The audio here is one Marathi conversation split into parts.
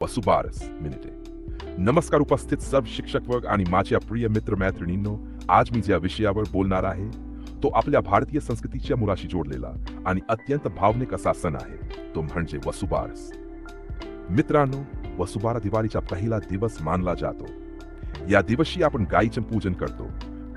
वसुबारस मिनिटे. नमस्कार उपस्थित सर्व शिक्षक वर्ग आणि माझ्या प्रिय मित्र मैत्रिणींनो. आज मी ज्या विषयावर बोलणार आहे तो आपल्या भारतीय संस्कृतीच्या मुळाशी जोडलेला आणि अत्यंत भावनिक असा सण आहे, तो म्हणजे वसुबारस. मित्रांनो, वसुबारा दिवाळीचा पहिला दिवस मानला जातो. या दिवशी आपण गायीचे पूजन करतो,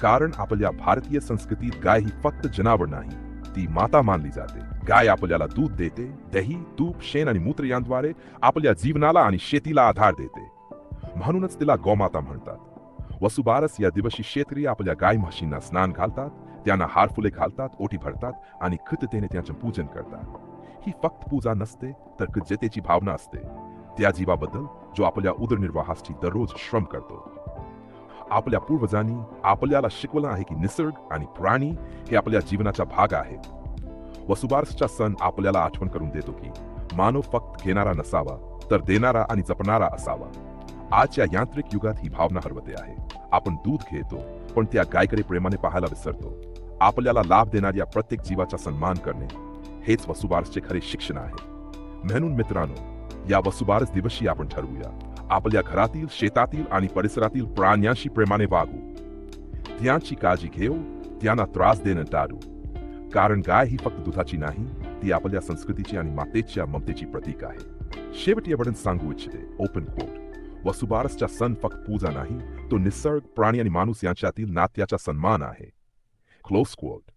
कारण आपल्या भारतीय संस्कृतीत गाय ही फक्त जनावर नाही, ती माता मानली जाते. गाय आपल्याला दूध देते, दही, तूप, शेण आणि मूत्र यांद्वारे आपल्या जीवनाला आणि शेतीला आधार देते. म्हणूनच तिला गोमाता म्हणतात. वसुबारस या दिवशी शेतकरी आपल्या गाय म्हशींना स्नान घालतात, त्यांना हार फुले घालतात, ओटी भरतात आणि कृतज्ञतेने त्यांचे पूजन करतात. ही फक्त पूजा नसते, तर कृतज्ञतेची भावना असते त्या जीवाबद्दल जो आपल्या उदरनिर्वाहासाठी दररोज श्रम करतो. आपल्या पूर्वजांनी आपल्याला शिकवलं आहे की निसर्ग आणि प्राणी हे आपल्या जीवनाचा भाग आहेत. वसुबारसचा सण आपल्याला आठवण करून देतो की मानव फक्त घेणारा नसावा, तर देणारा आणि जपणारा असावा. आजच्या यांत्रिक युगात ही भावना हरवते आहे. आपण दूध घेतो, पण त्या गायकडे प्रेमाने पाहायला विसरतो. आपल्याला लाभ देणाऱ्या प्रत्येक जीवाचा सन्मान करणे हेच वसुबारसचे खरे शिक्षण आहे. म्हणून मित्रांनो, या वसुबारस दिवशी आपण ठरवूया, आपल्या घरातील, शेतातील आणि परिसरातील प्राण्यांशी प्रेमाने वागू, त्यांची काळजी घेऊ, त्यांना त्रास देणं टाळू. कारण गाय ही फक्त दुधाची नाही, ती आपल्या संस्कृतीची आणि मातेच्या ममतेची प्रतीक आहे. शेवटी एवढंच सांगू इच्छिते, ओपन कोट, वसुबारसचा सण फक्त पूजा नाही, तो निसर्ग, प्राणी आणि माणूस यांच्यातील नात्याचा सन्मान आहे. Close coat.